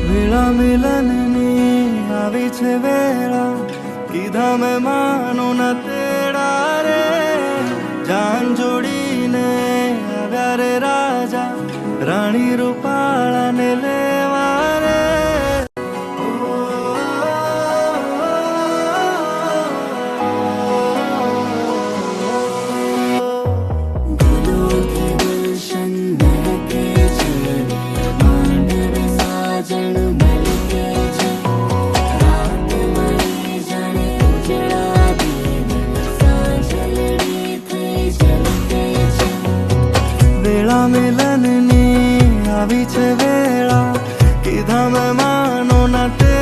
વેળા મિલનની આવી છે વેળા, કીધા મેં માનો ના તેડા રે. જાન જોડીને આવ્યા રે રાજા, રાણી રૂપાળાને લેવા રે. વેળા મિલનની આવી છે વેળા, કીધા મેં માનો ના તે